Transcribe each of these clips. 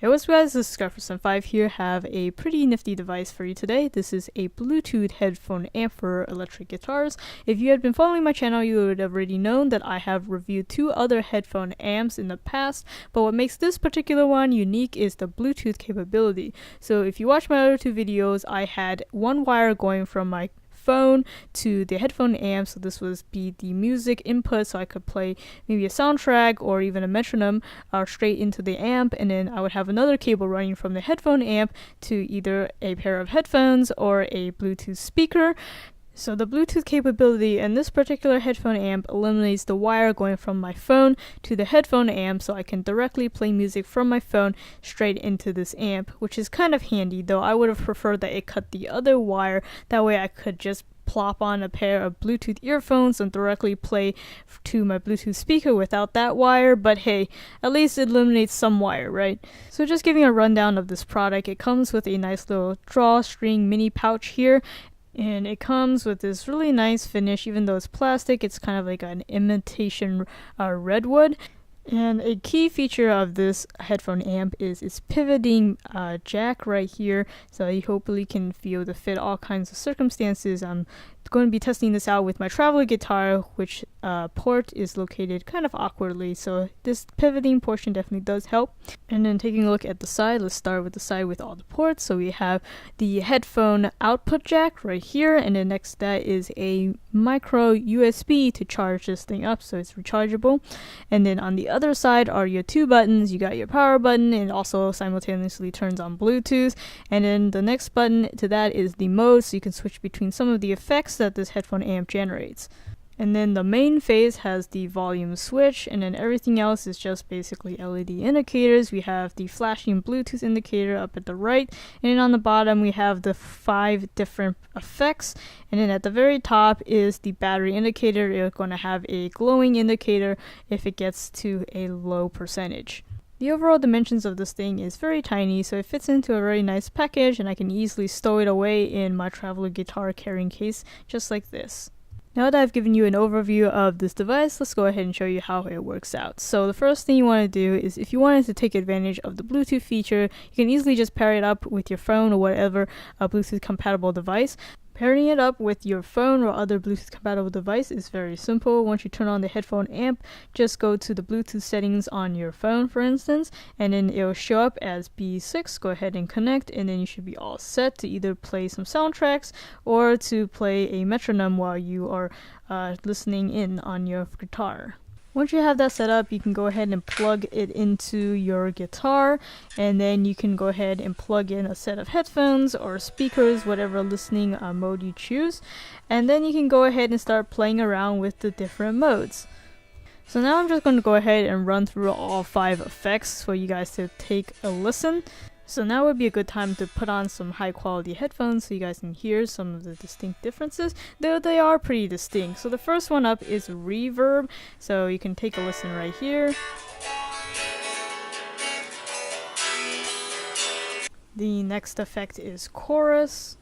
Hey, what's up guys, this is Scarferson5 here. Have a pretty nifty device for you today. This is a Bluetooth headphone amp for electric guitars. If you had been following my channel, you would have already known that I have reviewed two other headphone amps in the past, but what makes this particular one unique is the Bluetooth capability. So if you watch my other two videos, I had one wire going from my phone to the headphone amp, so this was be the music input, so I could play maybe a soundtrack or even a metronome straight into the amp, and then I would have another cable running from the headphone amp to either a pair of headphones or a Bluetooth speaker. So the Bluetooth capability in this particular headphone amp eliminates the wire going from my phone to the headphone amp, so I can directly play music from my phone straight into this amp, which is kind of handy, though I would have preferred that it cut the other wire. That way I could just plop on a pair of Bluetooth earphones and directly play to my Bluetooth speaker without that wire, but hey, at least it eliminates some wire, right? So just giving a rundown of this product, it comes with a nice little drawstring mini pouch here. And it comes with this really nice finish. Even though it's plastic, it's kind of like an imitation redwood. And a key feature of this headphone amp is its pivoting jack right here, so you hopefully can feel to fit all kinds of circumstances. I'm going to be testing this out with my traveler guitar, which port is located kind of awkwardly, so this pivoting portion definitely does help. And then taking a look at the side, let's start with the side with all the ports. So we have the headphone output jack right here, and then next to that is a micro USB to charge this thing up, so it's rechargeable. And then on the other side are your two buttons. You got your power button, and also simultaneously turns on Bluetooth. And then the next button to that is the mode, so you can switch between some of the effects that this headphone amp generates. And then the main phase has the volume switch, and then everything else is just basically LED indicators. We have the flashing Bluetooth indicator up at the right, and then on the bottom we have the 5 different effects, and then at the very top is the battery indicator. It's going to have a glowing indicator if it gets to a low percentage. The overall dimensions of this thing is very tiny, so it fits into a very nice package, and I can easily stow it away in my traveler guitar carrying case just like this. Now that I've given you an overview of this device, let's go ahead and show you how it works out. So the first thing you want to do is, if you wanted to take advantage of the Bluetooth feature, you can easily just pair it up with your phone or whatever Bluetooth compatible device. Pairing it up with your phone or other Bluetooth compatible device is very simple. Once you turn on the headphone amp, just go to the Bluetooth settings on your phone, for instance, and then it will show up as B6. Go ahead and connect, and then you should be all set to either play some soundtracks or to play a metronome while you are listening in on your guitar. Once you have that set up, you can go ahead and plug it into your guitar, and then you can go ahead and plug in a set of headphones or speakers, whatever listening mode you choose, and then you can go ahead and start playing around with the different modes. So now I'm just going to go ahead and run through all 5 effects for you guys to take a listen. So now would be a good time to put on some high quality headphones so you guys can hear some of the distinct differences, though they are pretty distinct. So the first one up is reverb, so you can take a listen right here. The next effect is chorus.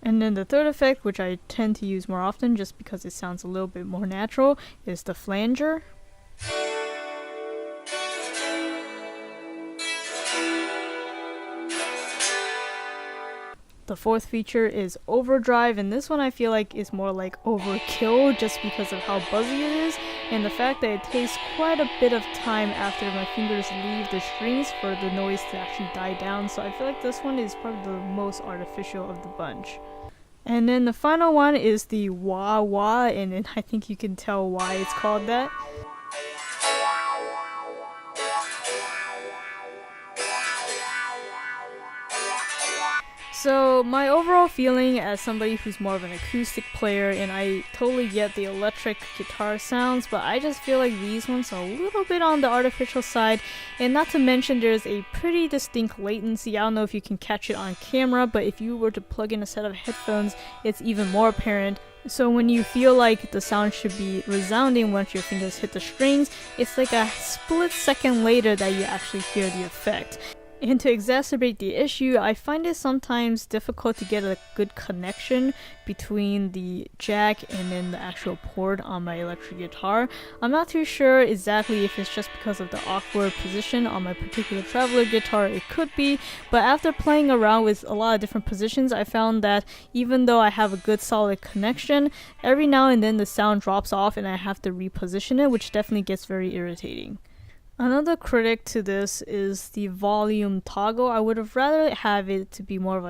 And then the third effect, which I tend to use more often just because it sounds a little bit more natural, is the flanger. The fourth feature is overdrive, and this one I feel like is more like overkill just because of how buzzy it is, and the fact that it takes quite a bit of time after my fingers leave the strings for the noise to actually die down, so I feel like this one is probably the most artificial of the bunch. And then the final one is the wah wah, and I think you can tell why it's called that. So my overall feeling as somebody who's more of an acoustic player, and I totally get the electric guitar sounds, but I just feel like these ones are a little bit on the artificial side, and not to mention there's a pretty distinct latency. I don't know if you can catch it on camera, but if you were to plug in a set of headphones, it's even more apparent. So when you feel like the sound should be resounding once your fingers hit the strings, it's like a split second later that you actually hear the effect. And to exacerbate the issue, I find it sometimes difficult to get a good connection between the jack and then the actual port on my electric guitar. I'm not too sure exactly if it's just because of the awkward position on my particular traveler guitar. It could be, but after playing around with a lot of different positions, I found that even though I have a good solid connection, every now and then the sound drops off and I have to reposition it, which definitely gets very irritating. Another critic to this is the volume toggle. I would have rather have it to be more of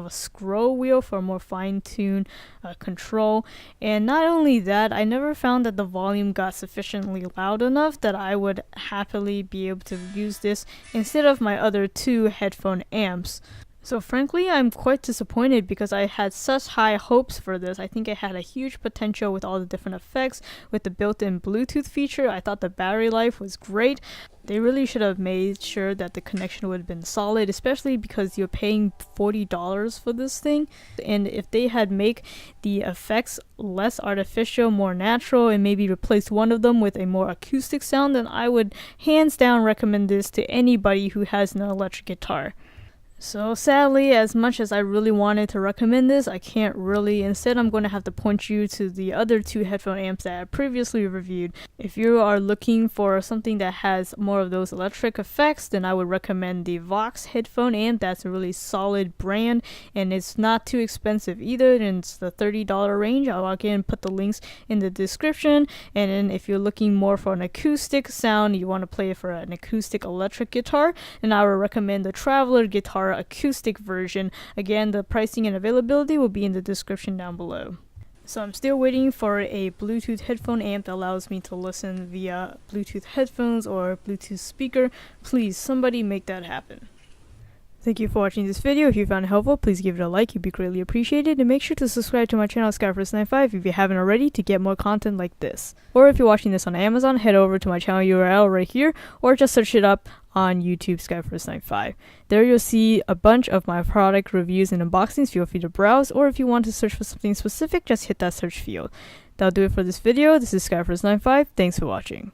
a scroll wheel for more fine-tuned control. And not only that, I never found that the volume got sufficiently loud enough that I would happily be able to use this instead of my other two headphone amps. So frankly, I'm quite disappointed because I had such high hopes for this. I think it had a huge potential with all the different effects, with the built-in Bluetooth feature. I thought the battery life was great. They really should have made sure that the connection would have been solid, especially because you're paying $40 for this thing. And if they had made the effects less artificial, more natural, and maybe replaced one of them with a more acoustic sound, then I would hands down recommend this to anybody who has an electric guitar. So sadly, as much as I really wanted to recommend this, I can't really. Instead, I'm going to have to point you to the other two headphone amps that I previously reviewed. If you are looking for something that has more of those electric effects, then I would recommend the Vox headphone amp. That's a really solid brand, and it's not too expensive either, and it's the $30 range. I'll again put the links in the description. And then if you're looking more for an acoustic sound, you want to play it for an acoustic electric guitar, then I would recommend the Traveler guitar acoustic version. Again, the pricing and availability will be in the description down below. So I'm still waiting for a Bluetooth headphone amp that allows me to listen via Bluetooth headphones or Bluetooth speaker. Please, somebody make that happen. Thank you for watching this video. If you found it helpful, please give it a like. It'd be greatly appreciated. And make sure to subscribe to my channel, Skyforce95, if you haven't already, to get more content like this. Or if you're watching this on Amazon, head over to my channel URL right here, or just search it up on YouTube, Skyforce95. There you'll see a bunch of my product reviews and unboxings. Feel free to browse, or if you want to search for something specific, just hit that search field. That'll do it for this video. This is Skyforce95. Thanks for watching.